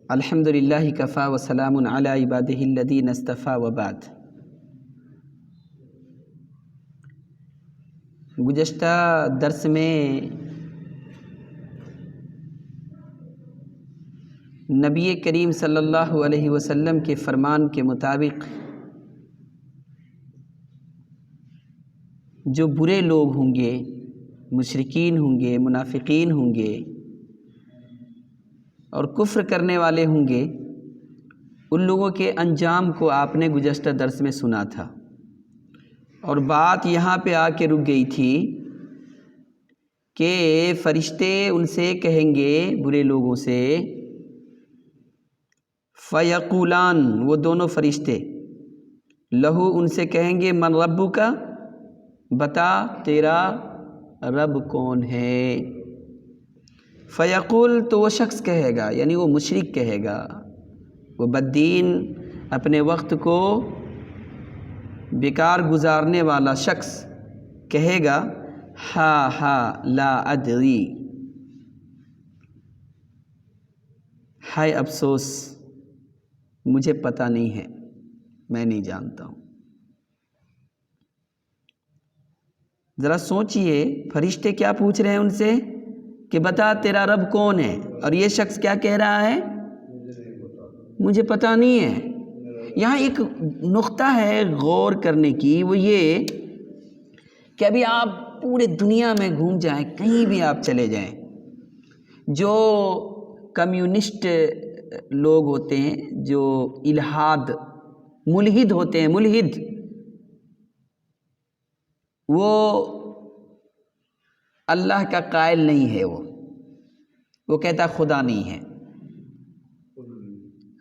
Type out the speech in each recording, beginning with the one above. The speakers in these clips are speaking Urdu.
الحمدللہ کفا وسلام علی عبادہ الذین اصطفیٰ وبعد۔ گزشتہ درس میں نبی کریم صلی اللہ علیہ وسلم کے فرمان کے مطابق جو برے لوگ ہوں گے، مشرکین ہوں گے، منافقین ہوں گے اور کفر کرنے والے ہوں گے، ان لوگوں کے انجام کو آپ نے گزشتہ درس میں سنا تھا، اور بات یہاں پہ آ کے رک گئی تھی کہ فرشتے ان سے کہیں گے، برے لوگوں سے، فیقولان، وہ دونوں فرشتے، لہو، ان سے کہیں گے، من ربک، بتا تیرا رب کون ہے؟ فیقول، تو وہ شخص کہے گا، یعنی وہ مشرک کہے گا، وہ بددین، اپنے وقت کو بیکار گزارنے والا شخص کہے گا، ہا لا ادری، ہائے افسوس، مجھے پتہ نہیں ہے، میں نہیں جانتا ہوں۔ ذرا سوچئے، فرشتے کیا پوچھ رہے ہیں ان سے کہ بتا تیرا رب کون ہے، اور یہ شخص کیا کہہ رہا ہے؟ مجھے پتہ نہیں ہے۔ یہاں ایک نقطہ ہے غور کرنے کی، وہ یہ کہ ابھی آپ پورے دنیا میں گھوم جائیں، کہیں بھی آپ چلے جائیں، جو کمیونسٹ لوگ ہوتے ہیں، جو الحاد ملحد ہوتے ہیں، ملحد، وہ اللہ کا قائل نہیں ہے، وہ کہتا خدا نہیں ہے،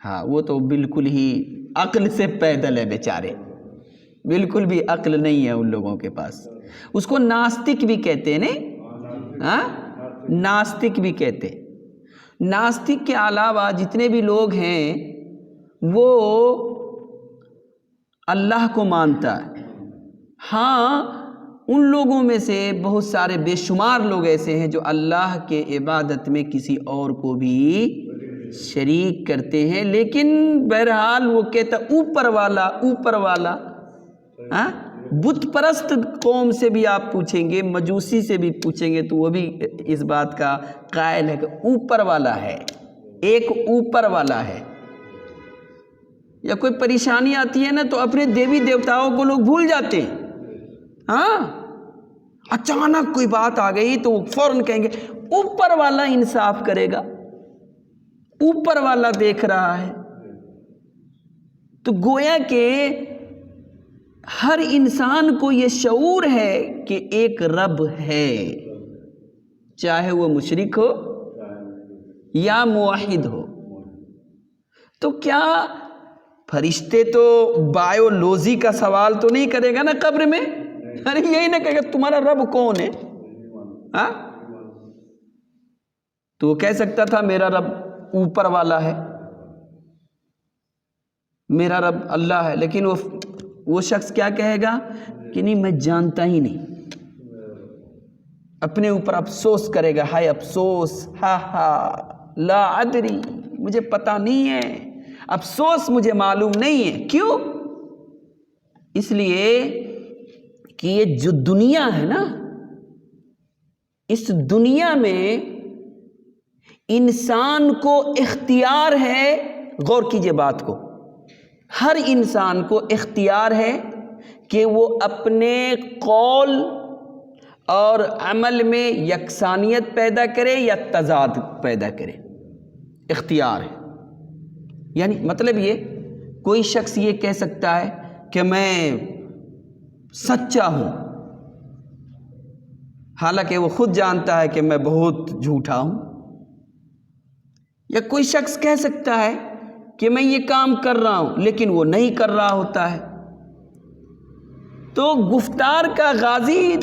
ہاں، وہ تو بالکل ہی عقل سے پیدل ہے بیچارے، بالکل بھی عقل نہیں ہے ان لوگوں کے پاس۔ اس کو ناستک بھی کہتے ہیں، نہیں؟ ہاں، ناستک بھی کہتے۔ ناستک کے علاوہ جتنے بھی لوگ ہیں وہ اللہ کو مانتا ہے۔ ہاں، ان لوگوں میں سے بہت سارے بے شمار لوگ ایسے ہیں جو اللہ کے عبادت میں کسی اور کو بھی شریک کرتے ہیں، لیکن بہرحال وہ کہتا اوپر والا، اوپر والا۔ ہاں، بت پرست قوم سے بھی آپ پوچھیں گے، مجوسی سے بھی پوچھیں گے، تو وہ بھی اس بات کا قائل ہے کہ اوپر والا ہے، ایک اوپر والا ہے۔ یا کوئی پریشانی آتی ہے نا تو اپنے دیوی دیوتاؤں کو لوگ بھول جاتے ہیں۔ ہاں، اچانک کوئی بات آ گئی تو وہ فوراً کہیں گے اوپر والا انصاف کرے گا، اوپر والا دیکھ رہا ہے۔ تو گویا کہ ہر انسان کو یہ شعور ہے کہ ایک رب ہے، چاہے وہ مشرک ہو یا موحد ہو۔ تو کیا فرشتے تو بایولوجی کا سوال تو نہیں کرے گا نا قبر میں؟ ارے یہی نہ کہے گا تمہارا رب کون ہے؟ ہاں، تو وہ کہہ سکتا تھا میرا رب اوپر والا ہے، میرا رب اللہ ہے، لیکن وہ شخص کیا کہے گا کہ نہیں، میں جانتا ہی نہیں، اپنے اوپر افسوس کرے گا، ہائے افسوس، ہا لا ادری، مجھے پتہ نہیں ہے، افسوس مجھے معلوم نہیں ہے۔ کیوں؟ اس لیے کہ یہ جو دنیا ہے نا، اس دنیا میں انسان کو اختیار ہے، غور کیجئے بات کو، ہر انسان کو اختیار ہے کہ وہ اپنے قول اور عمل میں یکسانیت پیدا کرے یا تضاد پیدا کرے، اختیار ہے۔ یعنی مطلب یہ، کوئی شخص یہ کہہ سکتا ہے کہ میں سچا ہوں، حالانکہ وہ خود جانتا ہے کہ میں بہت جھوٹا ہوں۔ یا کوئی شخص کہہ سکتا ہے کہ میں یہ کام کر رہا ہوں، لیکن وہ نہیں کر رہا ہوتا ہے۔ تو گفتار کا غازی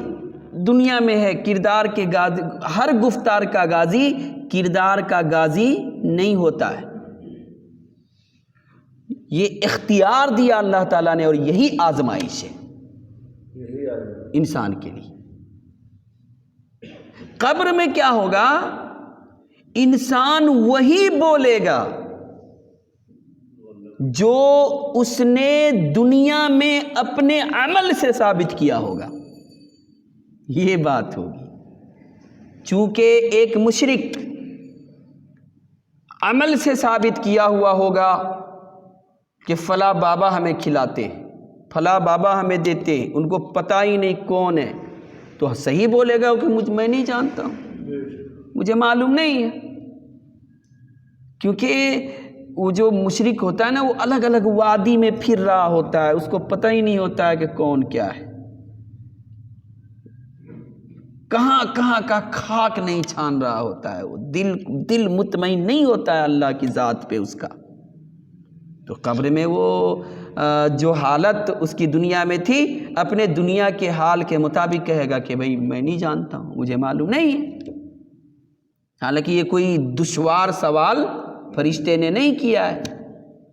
دنیا میں ہے، کردار کے غازی، ہر گفتار کا غازی کردار کا غازی نہیں ہوتا ہے۔ یہ اختیار دیا اللہ تعالیٰ نے، اور یہی آزمائش ہے انسان کے لیے۔ قبر میں کیا ہوگا؟ انسان وہی بولے گا جو اس نے دنیا میں اپنے عمل سے ثابت کیا ہوگا، یہ بات ہوگی۔ چونکہ ایک مشرک عمل سے ثابت کیا ہوا ہوگا کہ فلاں بابا ہمیں کھلاتے ہیں، فلاں بابا ہمیں دیتے ہیں، ان کو پتہ ہی نہیں کون ہے، تو صحیح بولے گا کہ میں نہیں جانتا ہوں، مجھے معلوم نہیں ہے۔ کیونکہ وہ جو مشرک ہوتا ہے نا، وہ الگ الگ وادی میں پھر رہا ہوتا ہے، اس کو پتہ ہی نہیں ہوتا ہے کہ کون کیا ہے، کہاں کہاں کا خاک نہیں چھان رہا ہوتا ہے، وہ دل مطمئن نہیں ہوتا ہے اللہ کی ذات پہ اس کا۔ تو قبر میں وہ جو حالت اس کی دنیا میں تھی، اپنے دنیا کے حال کے مطابق کہے گا کہ بھئی میں نہیں جانتا ہوں، مجھے معلوم نہیں ہے۔ حالانکہ یہ کوئی دشوار سوال فرشتے نے نہیں کیا ہے،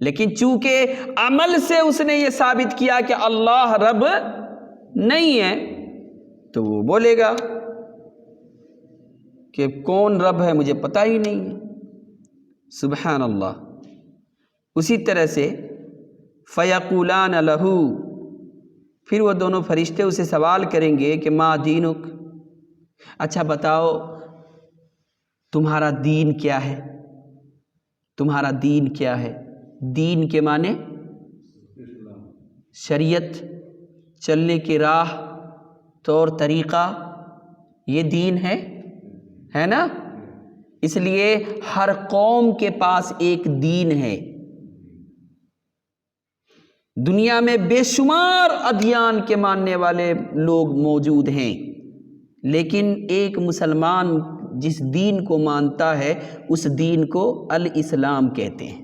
لیکن چونکہ عمل سے اس نے یہ ثابت کیا کہ اللہ رب نہیں ہے، تو وہ بولے گا کہ کون رب ہے مجھے پتہ ہی نہیں ہے۔ سبحان اللہ۔ اسی طرح سے فیقولان لہو، پھر وہ دونوں فرشتے اسے سوال کریں گے کہ ما دینک، اچھا بتاؤ تمہارا دین کیا ہے، تمہارا دین کیا ہے۔ دین کے معنی شریعت، چلنے کی راہ، طور طریقہ، یہ دین ہے نا۔ اس لیے ہر قوم کے پاس ایک دین ہے۔ دنیا میں بے شمار ادیان کے ماننے والے لوگ موجود ہیں، لیکن ایک مسلمان جس دین کو مانتا ہے اس دین کو الاسلام کہتے ہیں۔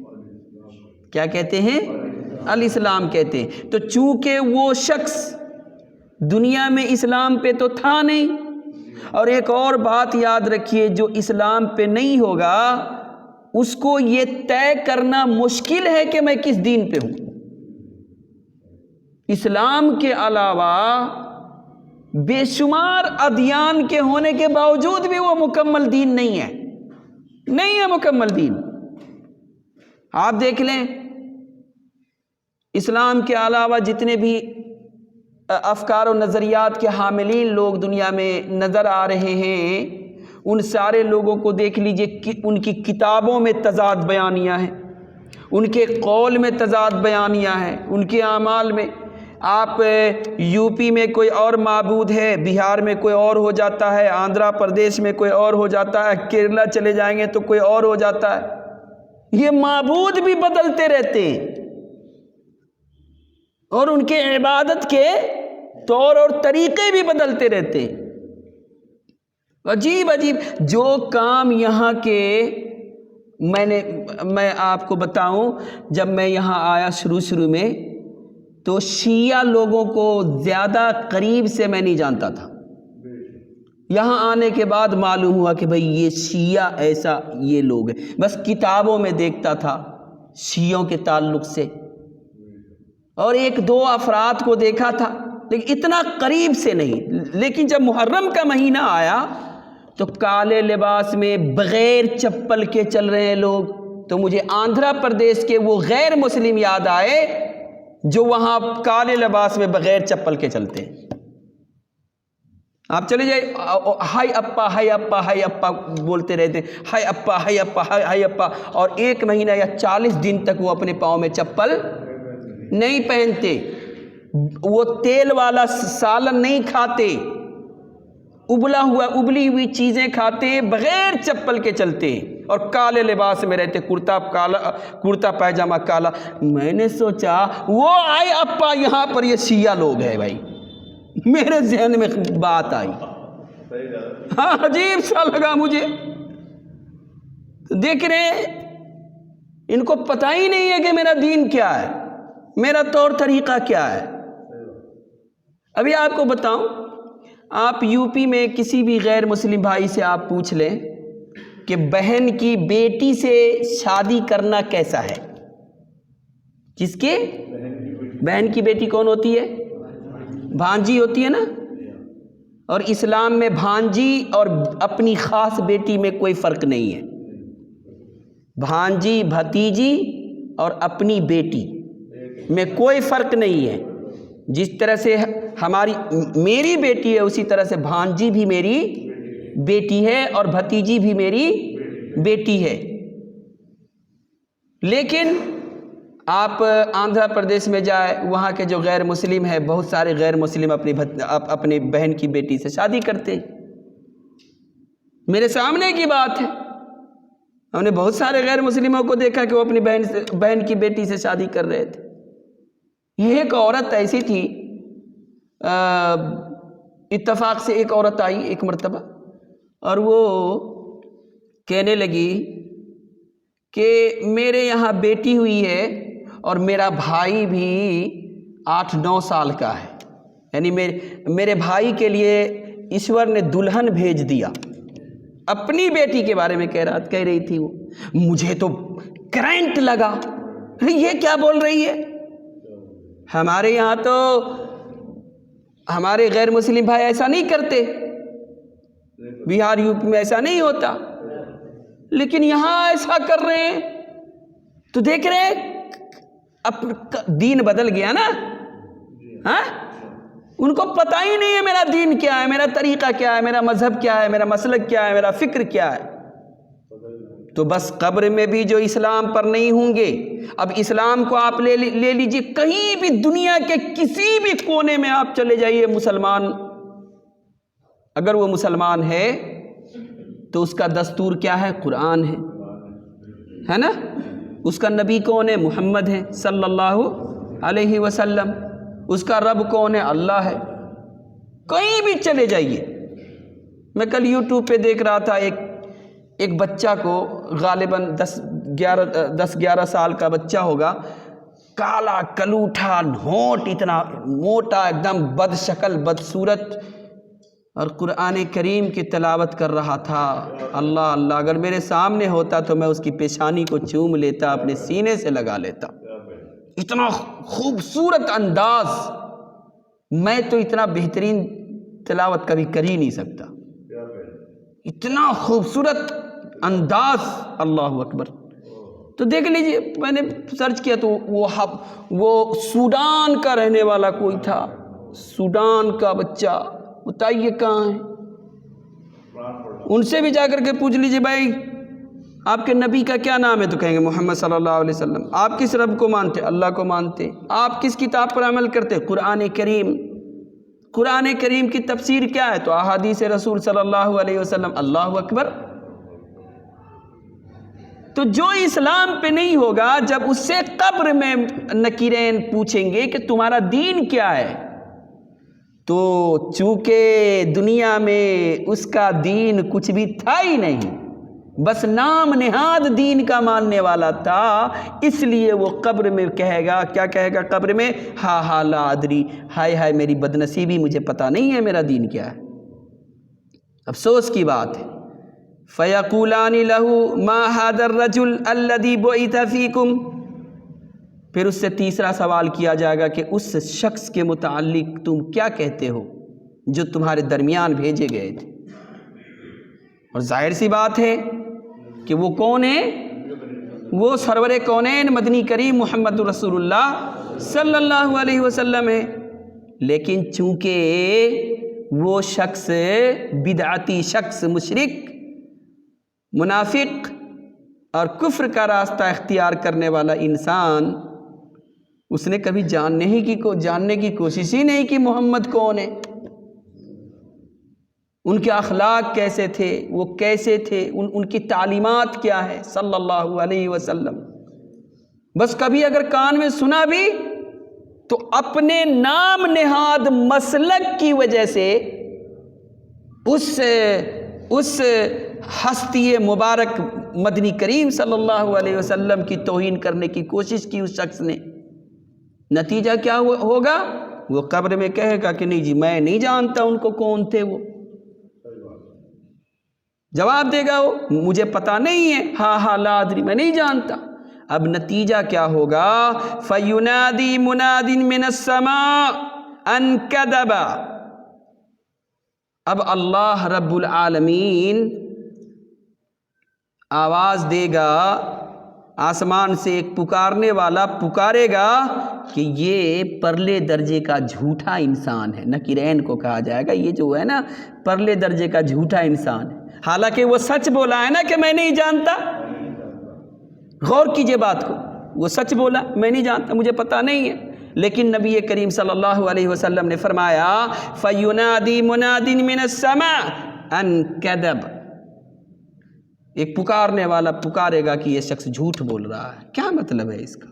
کیا کہتے ہیں؟ الاسلام کہتے ہیں۔ تو چونکہ وہ شخص دنیا میں اسلام پہ تو تھا نہیں، اور ایک اور بات یاد رکھیے، جو اسلام پہ نہیں ہوگا اس کو یہ طے کرنا مشکل ہے کہ میں کس دین پہ ہوں۔ اسلام کے علاوہ بے شمار ادیان کے ہونے کے باوجود بھی وہ مکمل دین نہیں ہے مکمل دین۔ آپ دیکھ لیں، اسلام کے علاوہ جتنے بھی افکار و نظریات کے حاملین لوگ دنیا میں نظر آ رہے ہیں، ان سارے لوگوں کو دیکھ لیجئے کہ ان کی کتابوں میں تضاد بیانیاں ہیں، ان کے قول میں تضاد بیانیاں ہیں، ان کے اعمال میں۔ آپ یو پی میں کوئی اور معبود ہے، بہار میں کوئی اور ہو جاتا ہے، آندھرا پردیش میں کوئی اور ہو جاتا ہے، کیرلا چلے جائیں گے تو کوئی اور ہو جاتا ہے۔ یہ معبود بھی بدلتے رہتے ہیں، اور ان کے عبادت کے طور اور طریقے بھی بدلتے رہتے ہیں۔ عجیب عجیب جو کام یہاں کے میں آپ کو بتاؤں، جب میں یہاں آیا شروع میں تو شیعہ لوگوں کو زیادہ قریب سے میں نہیں جانتا تھا۔ یہاں آنے کے بعد معلوم ہوا کہ بھئی یہ شیعہ ایسا یہ لوگ ہیں، بس کتابوں میں دیکھتا تھا شیعوں کے تعلق سے، اور ایک دو افراد کو دیکھا تھا، لیکن اتنا قریب سے نہیں۔ لیکن جب محرم کا مہینہ آیا تو کالے لباس میں بغیر چپل کے چل رہے ہیں لوگ، تو مجھے آندھرا پردیش کے وہ غیر مسلم یاد آئے جو وہاں کالے لباس میں بغیر چپل کے چلتے ہیں۔ آپ چلے جائے، ہائی اپا ہائی اپا ہائی اپا بولتے رہتے ہیں، ہائی اپا ہائی اپا ہائی اپا، اور 1 مہینہ یا 40 دن تک وہ اپنے پاؤں میں چپل نہیں پہنتے، وہ تیل والا سالن نہیں کھاتے، ابلی ہوئی چیزیں کھاتے ہیں، بغیر چپل کے چلتے ہیں، اور کالے لباس میں رہتے، کرتا پائجامہ کالا۔ میں نے سوچا وہ آئے اپا یہاں پر یہ شیعہ لوگ ہیں بھائی، میرے ذہن میں بات آئی، ہاں عجیب سا لگا مجھے۔ دیکھ رہے ان کو پتہ ہی نہیں ہے کہ میرا دین کیا ہے، میرا طور طریقہ کیا ہے۔ ابھی آپ کو بتاؤں، آپ یو پی میں کسی بھی غیر مسلم بھائی سے آپ پوچھ لیں کہ بہن کی بیٹی سے شادی کرنا کیسا ہے؟ کس کے؟ بہن کی بیٹی کون ہوتی ہے؟ بھانجی ہوتی ہے نا۔ اور اسلام میں بھانجی اور اپنی خاص بیٹی میں کوئی فرق نہیں ہے۔ بھانجی بھتیجی اور اپنی بیٹی میں کوئی فرق نہیں ہے. جس طرح سے میری بیٹی ہے اسی طرح سے بھانجی بھی میری بیٹی ہے اور بھتیجی بھی میری بیٹی ہے. لیکن آپ آندھرا پردیش میں جائے، وہاں کے جو غیر مسلم ہیں، بہت سارے غیر مسلم اپنی بہن کی بیٹی سے شادی کرتے ہیں. میرے سامنے کی بات ہے، ہم نے بہت سارے غیر مسلموں کو دیکھا کہ وہ اپنی بہن کی بیٹی سے شادی کر رہے تھے. یہ ایک عورت ایسی تھی، اتفاق سے ایک عورت آئی ایک مرتبہ اور وہ کہنے لگی کہ میرے یہاں بیٹی ہوئی ہے اور میرا بھائی بھی 8-9 سال کا ہے، یعنی میرے بھائی کے لیے ایشور نے دلہن بھیج دیا. اپنی بیٹی کے بارے میں کہہ رہی تھی وہ. مجھے تو کرنٹ لگا، یہ کیا بول رہی ہے؟ ہمارے یہاں تو ہمارے غیر مسلم بھائی ایسا نہیں کرتے، بہار یو پی میں ایسا نہیں ہوتا، لیکن یہاں ایسا کر رہے ہیں. تو دیکھ رہے ہیں دین بدل گیا نا. ہاں، ان کو پتہ ہی نہیں ہے میرا دین کیا ہے، میرا طریقہ کیا ہے، میرا مذہب کیا ہے، میرا مسلک کیا ہے، میرا فکر کیا ہے. تو بس قبر میں بھی جو اسلام پر نہیں ہوں گے. اب اسلام کو آپ لے لیجئے، کہیں بھی دنیا کے کسی بھی کونے میں آپ چلے جائیے، مسلمان اگر وہ مسلمان ہے تو اس کا دستور کیا ہے؟ قرآن ہے نا. اس کا نبی کون ہے؟ محمد ہے صلی اللہ علیہ وسلم. اس کا رب کون ہے؟ اللہ ہے. کہیں بھی چلے جائیے. میں کل یوٹیوب پہ دیکھ رہا تھا ایک بچہ کو، غالباً 10-11 سال کا بچہ ہوگا، کالا کلوٹھا، ہونٹ اتنا موٹا، ایک دم بد شکل بد صورت، اور قرآن کریم کی تلاوت کر رہا تھا. اللہ اللہ، اگر میرے سامنے ہوتا تو میں اس کی پیشانی کو چوم لیتا، اپنے سینے سے لگا لیتا. اتنا خوبصورت انداز، میں تو اتنا بہترین تلاوت کبھی کر ہی نہیں سکتا. اتنا خوبصورت انداز، اللہ اکبر. تو دیکھ لیجئے، میں نے سرچ کیا تو وہ سوڈان کا رہنے والا کوئی تھا، سوڈان کا بچہ. بتائیے کہاں ہے؟ ان سے بھی جا کر کے پوچھ لیجئے، بھائی آپ کے نبی کا کیا نام ہے؟ تو کہیں گے محمد صلی اللہ علیہ وسلم. آپ کس رب کو مانتے؟ اللہ کو مانتے. آپ کس کتاب پر عمل کرتے؟ قرآن کریم. قرآن کریم کی تفسیر کیا ہے؟ تو احادیث رسول صلی اللہ علیہ وسلم. اللہ اکبر. تو جو اسلام پہ نہیں ہوگا، جب اس سے قبر میں نکیرین پوچھیں گے کہ تمہارا دین کیا ہے، تو چونکہ دنیا میں اس کا دین کچھ بھی تھا ہی نہیں، بس نام نہاد دین کا ماننے والا تھا، اس لیے وہ قبر میں کہے گا، کیا کہے گا قبر میں؟ ہا لا ادری، ہائے ہائے میری بدنصیبی، مجھے پتہ نہیں ہے میرا دین کیا ہے. افسوس کی بات ہے. فَيَقُولَانِ لَهُ مَا هَذَا الرَّجُلُ الَّذِي بُعِثَ فِيكُمْ. پھر اس سے تیسرا سوال کیا جائے گا کہ اس شخص کے متعلق تم کیا کہتے ہو جو تمہارے درمیان بھیجے گئے تھے. اور ظاہر سی بات ہے کہ وہ کون ہے؟ وہ سرور کونین مدنی کریم محمد رسول اللہ صلی اللہ علیہ وسلم ہے. لیکن چونکہ وہ شخص بدعتی شخص، مشرک، منافق اور کفر کا راستہ اختیار کرنے والا انسان، اس نے کبھی جاننے کی کوشش ہی نہیں کی محمد کون ہے، ان کے اخلاق کیسے تھے، وہ کیسے تھے، ان کی تعلیمات کیا ہے صلی اللہ علیہ وسلم. بس کبھی اگر کان میں سنا بھی تو اپنے نام نہاد مسلک کی وجہ سے اس ہستی مبارک مدنی کریم صلی اللہ علیہ وسلم کی توہین کرنے کی کوشش کی اس شخص نے. نتیجہ کیا ہوگا؟ وہ قبر میں کہے گا کہ نہیں جی میں نہیں جانتا ان کو کون تھے. وہ جواب دے گا، وہ مجھے پتہ نہیں ہے، ہا لا ادری، میں نہیں جانتا. اب نتیجہ کیا ہوگا؟ فَيُنَادِي مُنَادٍ مِّنَ السَّمَاءِ أَن كَذَبَ. اب اللہ رب العالمین آواز دے گا آسمان سے ایک پکارنے والا پکارے گا کہ یہ پرلے درجے کا جھوٹا انسان ہے. نکیرین کو کہا جائے گا یہ جو ہے نا پرلے درجے کا جھوٹا انسان ہے، حالانکہ وہ سچ بولا ہے نا کہ میں نہیں جانتا. غور کیجئے بات کو، وہ سچ بولا میں نہیں جانتا، مجھے پتہ نہیں ہے. لیکن نبی کریم صلی اللہ علیہ وسلم نے فرمایا فَيُنَادِي مُنَادٍ مِّنَ السَّمَاءِ أَن كَذَبَ، ایک پکارنے والا پکارے گا کہ یہ شخص جھوٹ بول رہا ہے. کیا مطلب ہے اس کا؟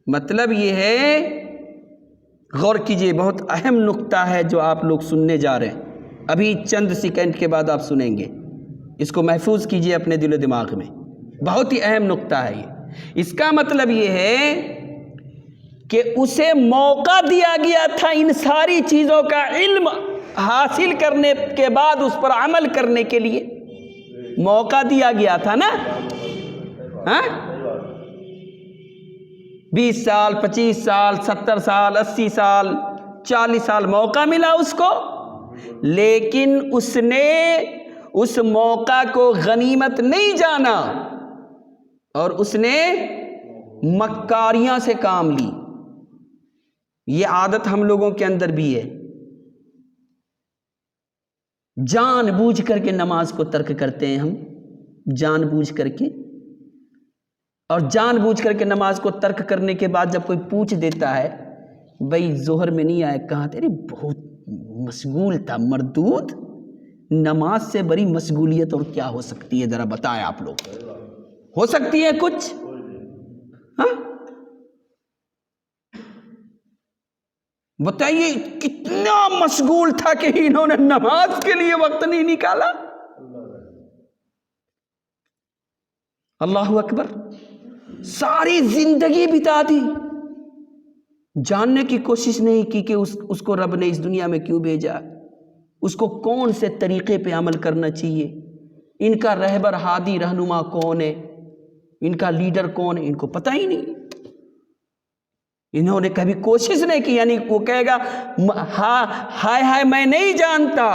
مطلب یہ ہے، غور کیجئے، بہت اہم نقطہ ہے جو آپ لوگ سننے جا رہے ہیں. ابھی چند سیکنڈ کے بعد آپ سنیں گے، اس کو محفوظ کیجئے اپنے دل و دماغ میں. بہت ہی اہم نقطہ ہے یہ. اس کا مطلب یہ ہے کہ اسے موقع دیا گیا تھا ان ساری چیزوں کا علم حاصل کرنے کے بعد اس پر عمل کرنے کے لیے موقع دیا گیا تھا نا. 20 سال 25 سال 70 سال 80 سال 40 سال موقع ملا اس کو، لیکن اس نے اس موقع کو غنیمت نہیں جانا اور اس نے مکاریاں سے کام لی. یہ عادت ہم لوگوں کے اندر بھی ہے، جان بوجھ کر کے نماز کو ترک کرتے ہیں ہم، جان بوجھ کر کے. اور جان بوجھ کر کے نماز کو ترک کرنے کے بعد جب کوئی پوچھ دیتا ہے بھائی ظہر میں نہیں آئے، کہاں تھے؟ بہت مشغول تھا. مردود، نماز سے بڑی مشغولیت اور کیا ہو سکتی ہے؟ ذرا بتائیں آپ لوگ، ہو سکتی ہے کچھ؟ ہاں بتائیے، کتنا مشغول تھا کہ انہوں نے نماز کے لیے وقت نہیں نکالا. اللہ اکبر. ساری زندگی بتا دی، جاننے کی کوشش نہیں کی کہ اس کو رب نے اس دنیا میں کیوں بھیجا، اس کو کون سے طریقے پہ عمل کرنا چاہیے، ان کا رہبر ہادی رہنما کون ہے، ان کا لیڈر کون ہے، ان کو پتہ ہی نہیں. انہوں نے کبھی کوشش نہیں کی. یعنی وہ کہے گا ہائے ہائے میں نہیں جانتا.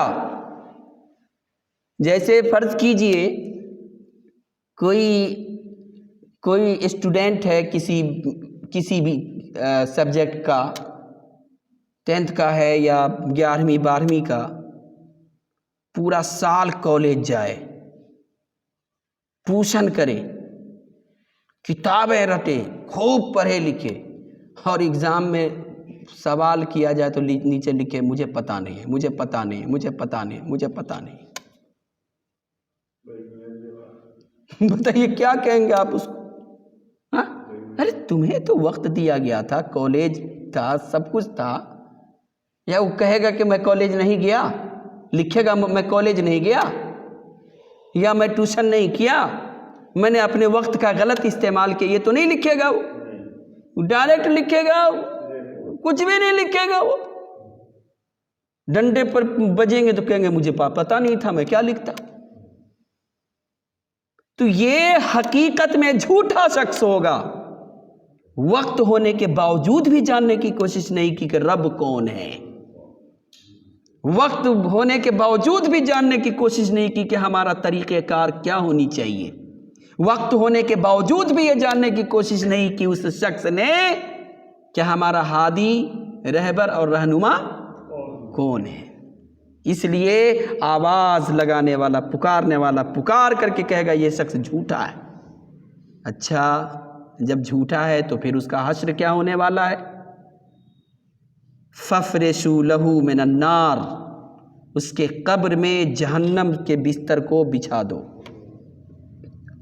جیسے فرض کیجئے کوئی اسٹوڈنٹ ہے کسی بھی سبجیکٹ کا، 10th کا ہے یا 11ویں 12ویں کا، پورا سال کالج جائے، ٹیوشن کرے، کتابیں رٹے، خوب پڑھے لکھے، اور ایگزام میں سوال کیا جائے تو نیچے لکھے مجھے پتہ نہیں ہے، مجھے پتہ نہیں ہے، مجھے پتہ نہیں، مجھے پتہ نہیں. بتائیے کیا کہیں گے آپ اس کو؟ ارے تمہیں تو وقت دیا گیا تھا، کالج تھا، سب کچھ تھا. یا وہ کہے گا کہ میں کالج نہیں گیا، لکھے گا میں کالج نہیں گیا، یا میں ٹیوشن نہیں کیا، میں نے اپنے وقت کا غلط استعمال کیا، یہ تو نہیں لکھے گا. وہ ڈائریکٹ لکھے گا، کچھ بھی نہیں لکھے گا. وہ ڈنڈے پر بجیں گے تو کہیں گے مجھے پتہ نہیں تھا، میں کیا لکھتا. تو یہ حقیقت میں جھوٹا شخص ہوگا، وقت ہونے کے باوجود بھی جاننے کی کوشش نہیں کی کہ رب کون ہے، وقت ہونے کے باوجود بھی جاننے کی کوشش نہیں کی کہ ہمارا طریقہ کار کیا ہونی چاہیے، وقت ہونے کے باوجود بھی یہ جاننے کی کوشش نہیں کی اس شخص نے کہ ہمارا ہادی رہبر اور رہنما کون ہے. اس لیے آواز لگانے والا، پکارنے والا پکار کر کے کہے گا یہ شخص جھوٹا ہے. اچھا جب جھوٹا ہے تو پھر اس کا حشر کیا ہونے والا ہے؟ فَفْرِشُوا لَهُ مِنَ النَّارِ، اس کے قبر میں جہنم کے بستر کو بچھا دو،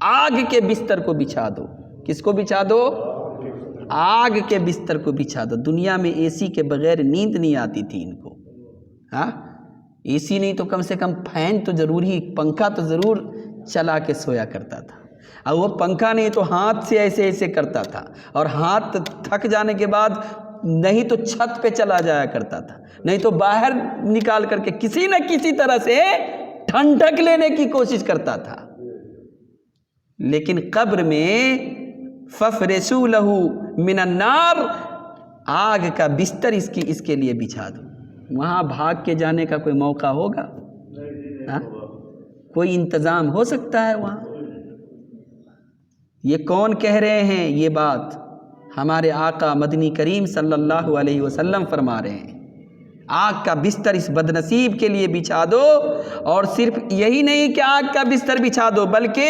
آگ کے بستر کو بچھا دو. کس کو بچھا دو؟ آگ کے بستر کو بچھا دو. دنیا میں اے سی کے بغیر نیند نہیں آتی تھی ان کو. ہاں اے سی نہیں تو کم سے کم فین تو ضرور ہی، پنکھا تو ضرور چلا کے سویا کرتا تھا. اور وہ پنکھا نہیں تو ہاتھ سے ایسے ایسے کرتا تھا، اور ہاتھ تھک جانے کے بعد نہیں تو چھت پہ چلا جایا کرتا تھا، نہیں تو باہر نکال کر کے کسی نہ کسی طرح سے ٹھنڈک لینے کی کوشش کرتا تھا. لیکن قبر میں فَفْرِشُوا لَهُ مِنَ النَّارِ، آگ کا بستر اس کے لیے بچھا دو. وہاں بھاگ کے جانے کا کوئی موقع ہوگا؟ کوئی انتظام ہو سکتا ہے وہاں؟ یہ کون کہہ رہے ہیں یہ بات؟ ہمارے آقا مدنی کریم صلی اللہ علیہ وسلم فرما رہے ہیں آگ کا بستر اس بدنصیب کے لیے بچھا دو، اور صرف یہی نہیں کہ آگ کا بستر بچھا دو، بلکہ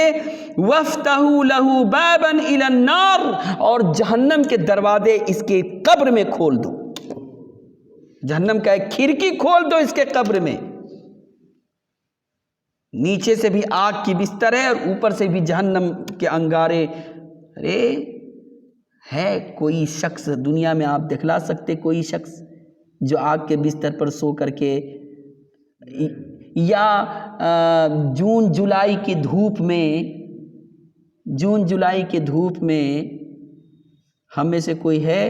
وَافْتَحُوا لَهُ بَابًا إِلَى النَّارِ، اور جہنم کے دروازے اس کے قبر میں کھول دو، جہنم کا ایک کھڑکی کھول دو اس کے قبر میں۔ نیچے سے بھی آگ کی بستر ہے اور اوپر سے بھی جہنم کے انگارے۔ ارے ہے کوئی شخص دنیا میں آپ دکھلا سکتے کوئی شخص جو آگ کے بستر پر سو کر کے، یا جون جولائی کی دھوپ میں ہم میں سے کوئی ہے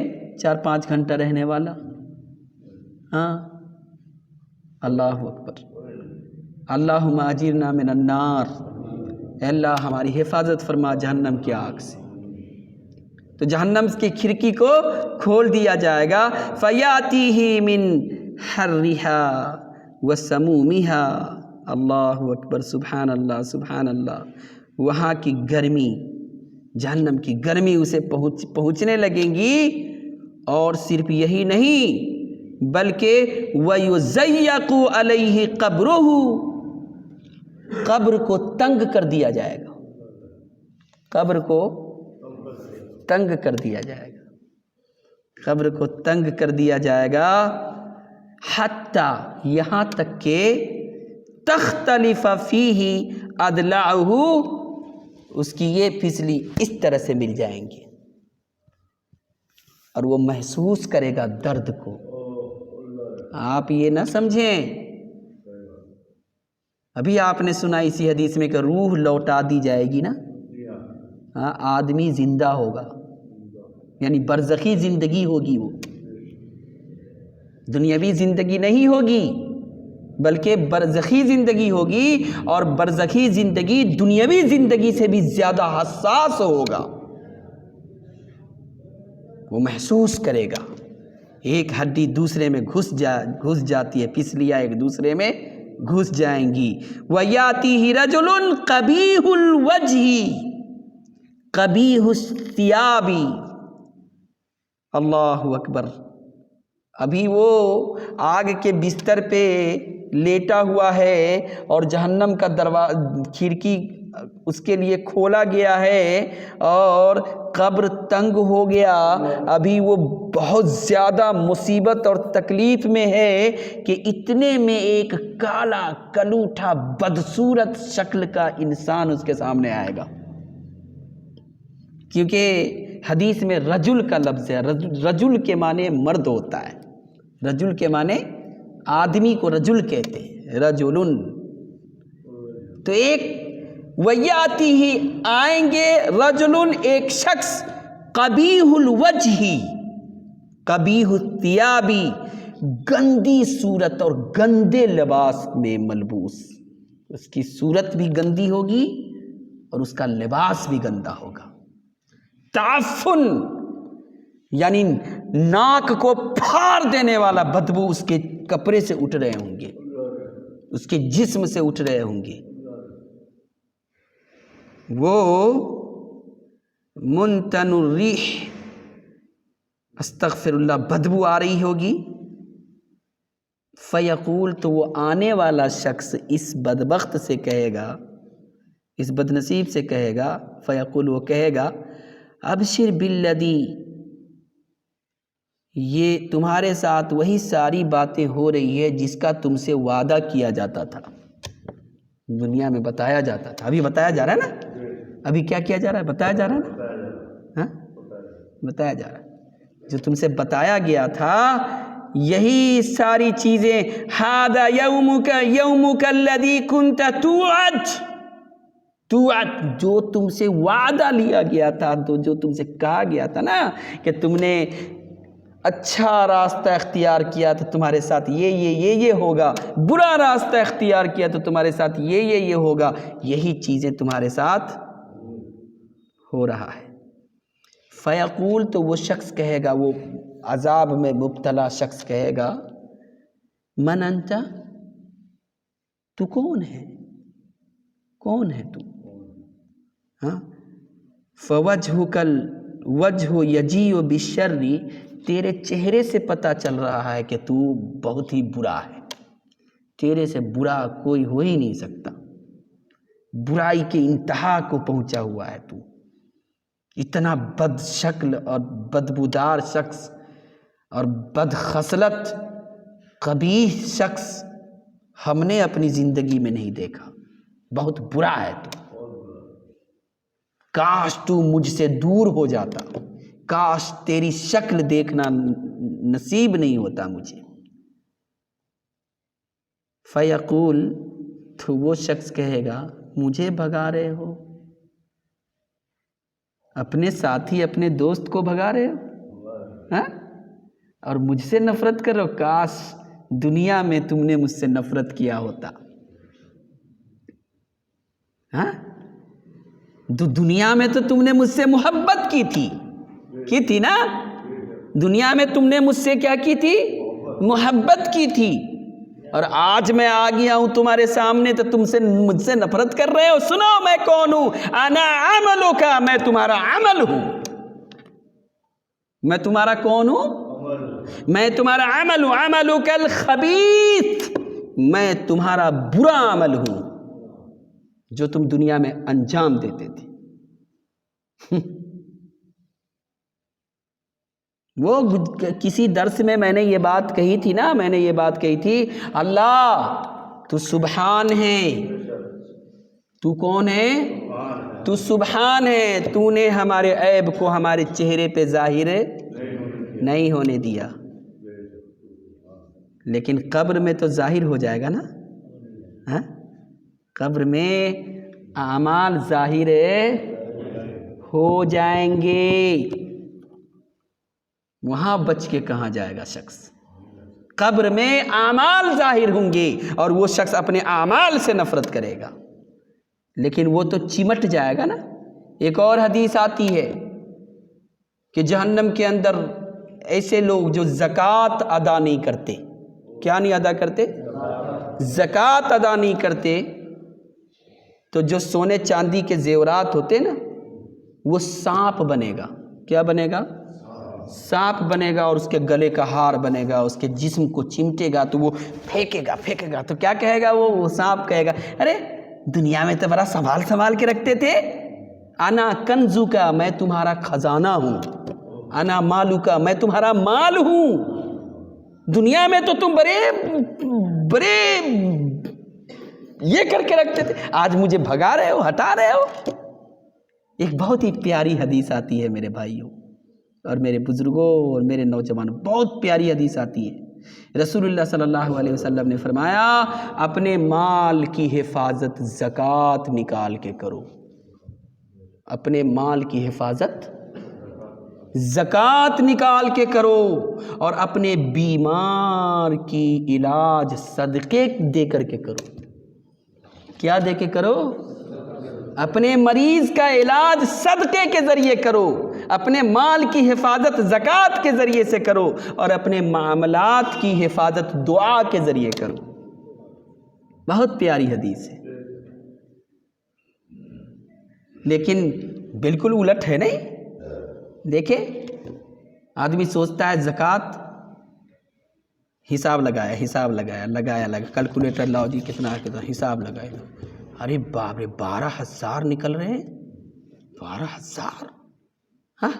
4-5 گھنٹہ رہنے والا؟ ہاں، اللہ اکبر، اللہم اجرنا من النار، اے اللہ ہماری حفاظت فرما جہنم کی آگ سے۔ تو جہنم کی کھڑکی کو کھول دیا جائے گا، فَيَأْتِيهِ مِنْ حَرِّهَا وَسَمُومِهَا، اللہ اکبر، سبحان اللہ سبحان اللہ۔ وہاں کی گرمی، جہنم کی گرمی اسے پہنچنے لگیں گی، اور صرف یہی نہیں بلکہ وَيُزَيَّقُ عَلَيْهِ قَبْرُهُ، قبر کو تنگ کر دیا جائے گا، قبر کو تنگ کر دیا جائے گا، قبر کو تنگ کر دیا جائے گا، حتیٰ یہاں تک کہ تختلف فیہ اضلاعہ، اس کی یہ پھسلی اس طرح سے مل جائیں گی، اور وہ محسوس کرے گا درد کو۔ آپ یہ نہ سمجھیں، ابھی آپ نے سنا اسی حدیث میں کہ روح لوٹا دی جائے گی نا، ہاں، آدمی زندہ ہوگا، یعنی برزخی زندگی ہوگی، وہ دنیاوی زندگی نہیں ہوگی بلکہ برزخی زندگی ہوگی، اور برزخی زندگی دنیاوی زندگی سے بھی زیادہ حساس ہوگا، وہ محسوس کرے گا، ایک ہڈی دوسرے میں گھس جاتی ہے، پسلیاں ایک دوسرے میں گھس جائیں گی۔ وَيَأْتِيهِ رَجُلٌ قَبِيحُ الْوَجْهِ قَبِيحُ الثِّيَابِ، اللہ اکبر۔ ابھی وہ آگ کے بستر پہ لیٹا ہوا ہے اور جہنم کا کھڑکی اس کے لیے کھولا گیا ہے اور قبر تنگ ہو گیا، ابھی وہ بہت زیادہ مصیبت اور تکلیف میں ہے کہ اتنے میں ایک کالا کلوٹھا بدصورت شکل کا انسان اس کے سامنے آئے گا، کیونکہ حدیث میں رجل کا لفظ ہے، رجل کے معنی مرد ہوتا ہے، رجل کے معنی آدمی کو رجل کہتے ہیں، رجلن۔ تو ایک وَيَأْتِيهِ آئیں گے رجلن، ایک شخص، قبیح الوجہ قبیح الثیاب، گندی صورت اور گندے لباس میں ملبوس، اس کی صورت بھی گندی ہوگی اور اس کا لباس بھی گندا ہوگا، تعفن یعنی ناک کو پھاڑ دینے والا بدبو اس کے کپڑے سے اٹھ رہے ہوں گے، اس کے جسم سے اٹھ رہے ہوں گے، وہ منتن الریح، استغفر اللہ، بدبو آ رہی ہوگی۔ فیقول، تو وہ آنے والا شخص اس بدبخت سے کہے گا، اس بدنصیب سے کہے گا، فیقول، وہ کہے گا، ابشر بالذی، یہ تمہارے ساتھ وہی ساری باتیں ہو رہی ہے جس کا تم سے وعدہ کیا جاتا تھا، دنیا میں بتایا جاتا تھا، ابھی بتایا جا رہا ہے نا، ابھی کیا کیا جا رہا ہے؟ بتایا جا رہا ہے نا، ہاں، بتایا جا رہا ہے، جو تم سے بتایا گیا تھا یہی ساری چیزیں، ھذا یومک یومک الذی کنت توعد، جو تم سے وعدہ لیا گیا تھا، تو جو تم سے کہا گیا تھا نا کہ تم نے اچھا راستہ اختیار کیا تو تمہارے ساتھ یہ ہوگا، برا راستہ اختیار کیا تو تمہارے ساتھ یہ ہوگا، یہی چیزیں تمہارے ساتھ ہو رہا ہے۔ فیقول، تو وہ شخص کہے گا، وہ عذاب میں مبتلا شخص کہے گا، من انت، تو کون ہے، کون ہے تو، ہاں، فوجہکل وجہ یجیء بالشر، تیرے چہرے سے پتہ چل رہا ہے کہ تو بہت ہی برا ہے، تیرے سے برا کوئی ہو ہی نہیں سکتا، برائی کے انتہا کو پہنچا ہوا ہے تو، اتنا بد شکل اور بدبودار شخص اور بد خصلت قبیح شخص ہم نے اپنی زندگی میں نہیں دیکھا، بہت برا ہے تو، کاش تو مجھ سے دور ہو جاتا، کاش تیری شکل دیکھنا نصیب نہیں ہوتا مجھے۔ فیقول، تو وہ شخص کہے گا مجھے بھگا رہے ہو، اپنے ساتھی اپنے دوست کو بھگا رہے ہو، ہاں؟ اور مجھ سے نفرت کرو، کاش دنیا میں تم نے مجھ سے نفرت کیا ہوتا، ہاں؟ دنیا میں تو تم نے مجھ سے محبت کی تھی نا، دنیا میں تم نے مجھ سے کیا کی تھی؟ محبت کی تھی، اور آج میں آ گیا ہوں تمہارے سامنے تو تم سے مجھ سے نفرت کر رہے ہو۔ سنو میں کون ہوں، انا عملک، میں تمہارا عمل ہوں، میں تمہارا کون ہوں؟ میں تمہارا عمل ہوں، عملک الخبیث، میں تمہارا برا عمل ہوں جو تم دنیا میں انجام دیتے تھے۔ وہ کسی درس میں نے یہ بات کہی تھی نا، میں نے یہ بات کہی تھی، اللہ تو سبحان ہے، تو کون ہے؟ تو سبحان ہے، تو نے ہمارے عیب کو ہمارے چہرے پہ ظاہر نہیں ہونے دیا، لیکن قبر میں تو ظاہر ہو جائے گا نا، ہاں؟ قبر میں اعمال ظاہر ہو جائیں گے، وہاں بچ کے کہاں جائے گا شخص؟ قبر میں اعمال ظاہر ہوں گے اور وہ شخص اپنے اعمال سے نفرت کرے گا، لیکن وہ تو چمٹ جائے گا نا۔ ایک اور حدیث آتی ہے کہ جہنم کے اندر ایسے لوگ جو زکوٰۃ ادا نہیں کرتے، کیا نہیں ادا کرتے؟ زکوٰۃ ادا نہیں کرتے، تو جو سونے چاندی کے زیورات ہوتے نا وہ سانپ بنے گا، کیا بنے گا؟ سانپ بنے گا، اور اس کے گلے کا ہار بنے گا، اس کے جسم کو چمٹے گا تو وہ پھینکے گا تو کیا کہے گا؟ وہ سانپ کہے گا ارے دنیا میں تو بڑا سنبھال کے رکھتے تھے، انا کنزو کا، میں تمہارا خزانہ ہوں، انا مالو کا، میں تمہارا مال ہوں، دنیا میں تو تم بڑے یہ کر کے رکھتے تھے، آج مجھے بھگا رہے ہو، ہٹا رہے ہو۔ ایک بہت ہی پیاری حدیث آتی ہے میرے بھائیوں اور میرے بزرگوں اور میرے نوجوانوں، بہت پیاری حدیث آتی ہے۔ رسول اللہ صلی اللہ علیہ وسلم نے فرمایا اپنے مال کی حفاظت زکوٰۃ نکال کے کرو، اپنے مال کی حفاظت زکوٰۃ نکال کے کرو، اور اپنے بیمار کی علاج صدقے دے کر کے کرو، کیا دے کے کرو؟ اپنے مریض کا علاج صدقے کے ذریعے کرو، اپنے مال کی حفاظت زکوٰۃ کے ذریعے سے کرو، اور اپنے معاملات کی حفاظت دعا کے ذریعے کرو۔ بہت پیاری حدیث ہے، لیکن بالکل الٹ ہے نہیں۔ دیکھیں آدمی سوچتا ہے زکوٰۃ، حساب لگایا کیلکولیٹر لاؤ جی کتنا حساب لگائے، ارے باپ رے 12,000 نکل رہے ہیں، 12,000، ہاں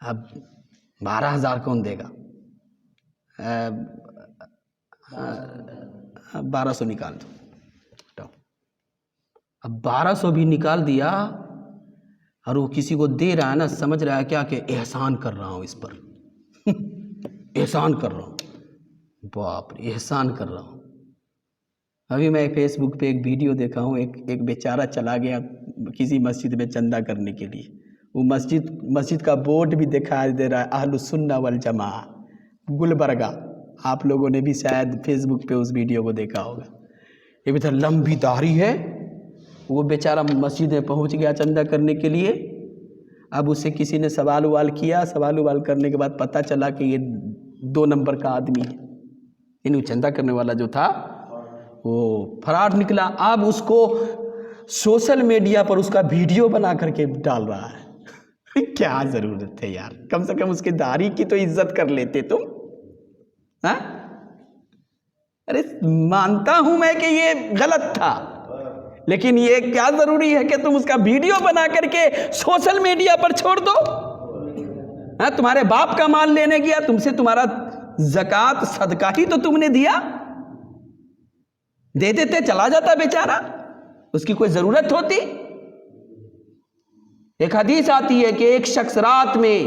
اب 12,000 کون دے گا؟ 1200 نکال دو، اب 1200 بھی نکال دیا اور وہ کسی کو دے رہا ہے نا، سمجھ رہا ہے کیا کہ احسان کر رہا ہوں اس پر، احسان کر رہا ہوں، باپ رے احسان کر رہا ہوں۔ ابھی میں فیس بک پہ ایک ویڈیو دیکھا ہوں، ایک بیچارہ چلا گیا کسی مسجد میں چندہ کرنے کے لیے، وہ مسجد کا بورڈ بھی دکھائی دے رہا ہے اہل السنہ والجماعہ گلبرگہ، آپ لوگوں نے بھی شاید فیس بک پہ اس ویڈیو کو دیکھا ہوگا۔ یہ بھی تھا لمبی داڑھی ہے، وہ بیچارہ مسجد میں پہنچ گیا چندہ کرنے کے لیے، اب اسے کسی نے سوال کیا، سوال کرنے کے بعد پتہ چلا کہ یہ 2 نمبر کا آدمی ہے، یعنی چندہ کرنے والا جو تھا وہ فرار نکلا۔ اب اس کو سوشل میڈیا پر اس کا ویڈیو بنا کر کے ڈال رہا ہے۔ کیا ضرورت ہے یار، کم سے کم اس کے داڑھی کی تو عزت کر لیتے تم۔ ہاں ارے مانتا ہوں میں کہ یہ غلط تھا، لیکن یہ کیا ضروری ہے کہ تم اس کا ویڈیو بنا کر کے سوشل میڈیا پر چھوڑ دو؟ ہاں تمہارے باپ کا مال لینے گیا، تم سے تمہارا زکوٰۃ صدقہ ہی تو تم نے دیا، دے دیتے چلا جاتا بیچارہ، اس کی کوئی ضرورت ہوتی؟ ایک حدیث آتی ہے کہ ایک شخص رات میں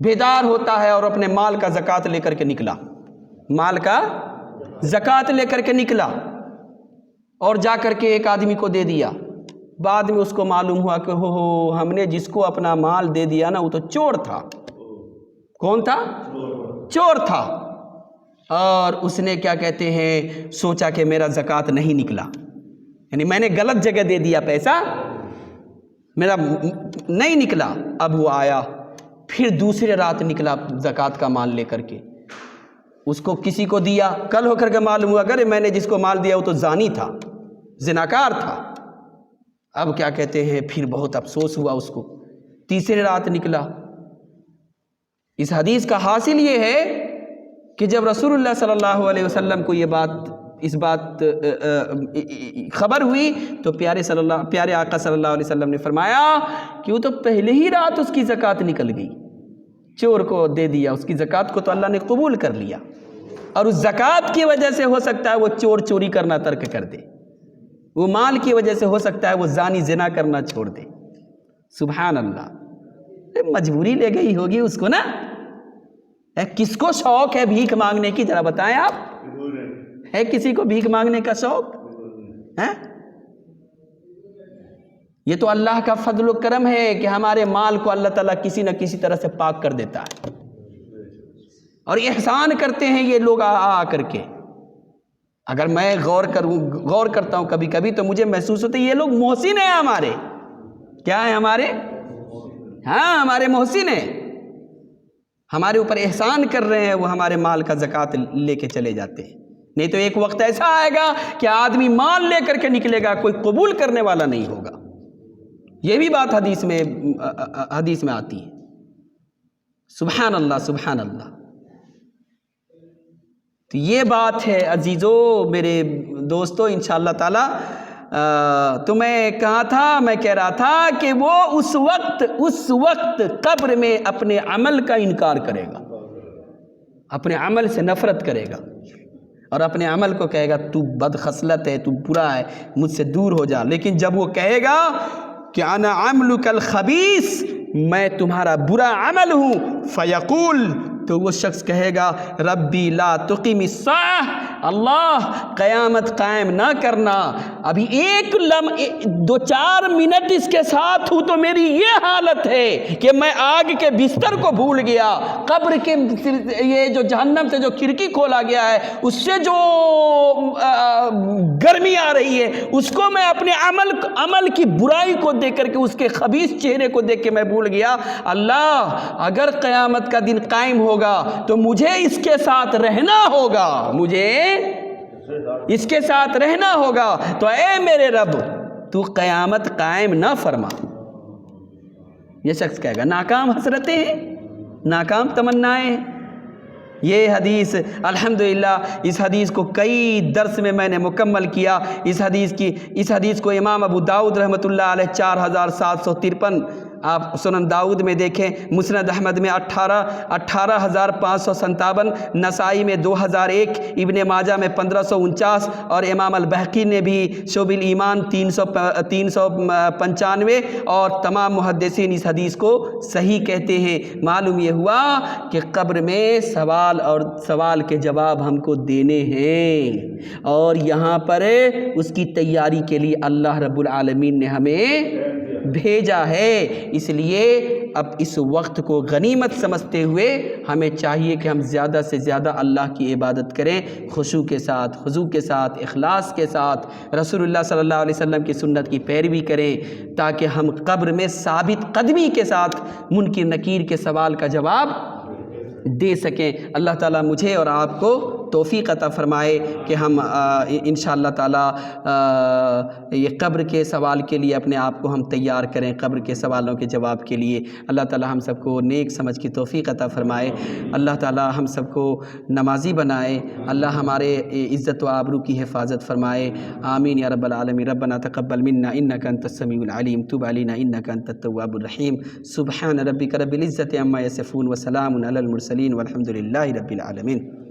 بیدار ہوتا ہے اور اپنے مال کا زکوٰۃ لے کر کے نکلا، مال کا زکوٰۃ لے کر کے نکلا اور جا کر کے ایک آدمی کو دے دیا۔ بعد میں اس کو معلوم ہوا کہ ہو ہم نے جس کو اپنا مال دے دیا نا وہ تو چور تھا۔ کون تھا؟ چور تھا۔ اور اس نے کیا کہتے ہیں سوچا کہ میرا زکوٰۃ نہیں نکلا، یعنی میں نے غلط جگہ دے دیا پیسہ، میرا نہیں نکلا۔ اب وہ آیا پھر دوسرے رات نکلا زکوٰۃ کا مال لے کر کے، اس کو کسی کو دیا، کل ہو کر کے معلوم ہوا کہ میں نے جس کو مال دیا وہ تو زانی تھا، زناکار تھا۔ اب کیا کہتے ہیں پھر بہت افسوس ہوا اس کو، تیسرے رات نکلا۔ اس حدیث کا حاصل یہ ہے کہ جب رسول اللہ صلی اللہ علیہ وسلم کو اس بات خبر ہوئی تو پیارے آقا صلی اللہ علیہ وسلم نے فرمایا کہ وہ تو پہلے ہی رات اس کی زکوٰۃ نکل گئی، چور کو دے دیا، اس کی زکوٰۃ کو تو اللہ نے قبول کر لیا، اور اس زکوٰۃ کی وجہ سے ہو سکتا ہے وہ چور چوری کرنا ترک کر دے، وہ مال کی وجہ سے ہو سکتا ہے وہ زانی زنا کرنا چھوڑ دے۔ سبحان اللہ، مجبوری لے گئی ہوگی اس کو نا۔ کس کو شوق ہے بھیک مانگنے کی، ذرا بتائیں آپ، ہے کسی کو بھیک مانگنے کا شوق ہے؟ یہ تو اللہ کا فضل و کرم ہے کہ ہمارے مال کو اللہ تعالیٰ کسی نہ کسی طرح سے پاک کر دیتا ہے، اور احسان کرتے ہیں یہ لوگ آ کر کے۔ اگر میں غور کرتا ہوں کبھی کبھی تو مجھے محسوس ہوتا ہے یہ لوگ محسن ہیں ہمارے۔ کیا ہیں ہمارے؟ ہاں ہمارے محسن ہیں، ہمارے اوپر احسان کر رہے ہیں، وہ ہمارے مال کا زکوٰۃ لے کے چلے جاتے ہیں۔ نہیں تو ایک وقت ایسا آئے گا کہ آدمی مال لے کر کے نکلے گا، کوئی قبول کرنے والا نہیں ہوگا۔ یہ بھی بات حدیث میں آتی ہے۔ سبحان اللہ سبحان اللہ۔ تو یہ بات ہے عزیزو، میرے دوستو، انشاءاللہ تعالی تو میں کہا تھا، میں کہہ رہا تھا کہ وہ اس وقت قبر میں اپنے عمل کا انکار کرے گا، اپنے عمل سے نفرت کرے گا، اور اپنے عمل کو کہے گا تو بد خصلت ہے، تو برا ہے، مجھ سے دور ہو جا۔ لیکن جب وہ کہے گا کہ انا عملک الخبیث، میں تمہارا برا عمل ہوں، فیقول، تو وہ شخص کہے گا ربی لا تقیم الساعہ، اللہ قیامت قائم نہ کرنا، ابھی ایک دو چار منٹ اس کے ساتھ ہوں تو میری یہ حالت ہے کہ میں آگ کے بستر کو بھول گیا، قبر کے یہ جو جہنم سے جو کھڑکی کھولا گیا ہے اس سے جو گرمی آ رہی ہے اس کو میں اپنے عمل کی برائی کو دیکھ کر کے، اس کے خبیث چہرے کو دیکھ کے میں بھول گیا۔ اللہ اگر قیامت کا دن قائم ہوگا تو مجھے اس کے ساتھ رہنا ہوگا، مجھے اس کے ساتھ رہنا ہوگا، تو اے میرے رب تو قیامت قائم نہ فرما۔ یہ شخص کہے گا ناکام حسرتیں ہیں، ناکام تمنائیں ہیں۔ یہ حدیث الحمدللہ، اس حدیث کو کئی درس میں نے مکمل کیا۔ اس حدیث کو امام ابو داؤد رحمۃ اللہ علیہ 4753، آپ سنن داؤد میں دیکھیں، مسند احمد میں 18,557، نسائی میں 2001، ابن ماجہ میں 1549، اور امام البہقی نے بھی شعب الایمان 395، اور تمام محدثین اس حدیث کو صحیح کہتے ہیں۔ معلوم یہ ہوا کہ قبر میں سوال کے جواب ہم کو دینے ہیں، اور یہاں پر اس کی تیاری کے لیے اللہ رب العالمین نے ہمیں بھیجا ہے۔ اس لیے اب اس وقت کو غنیمت سمجھتے ہوئے ہمیں چاہیے کہ ہم زیادہ سے زیادہ اللہ کی عبادت کریں، خشوع کے ساتھ، خضوع کے ساتھ، اخلاص کے ساتھ، رسول اللہ صلی اللہ علیہ وسلم کی سنت کی پیروی کریں، تاکہ ہم قبر میں ثابت قدمی کے ساتھ منکر نکیر کے سوال کا جواب دے سکیں۔ اللہ تعالیٰ مجھے اور آپ کو توفیق عطا فرمائے کہ ہم انشاءاللہ تعالی یہ قبر کے سوال کے لیے اپنے آپ کو ہم تیار کریں، قبر کے سوالوں کے جواب کے لیے۔ اللہ تعالی ہم سب کو نیک سمجھ کی توفیق عطا فرمائے، اللہ تعالی ہم سب کو نمازی بنائے، اللہ ہمارے عزت و آبرو کی حفاظت فرمائے، آمین یا رب العالمین۔ ربنا تقبل منا انک انت السمیع العلیم، تب علینا انک انت التواب الرحیم، سبحان ربک رب العزۃ عما یصفون وسلام علی المرسلین والحمد للہ رب العالمین۔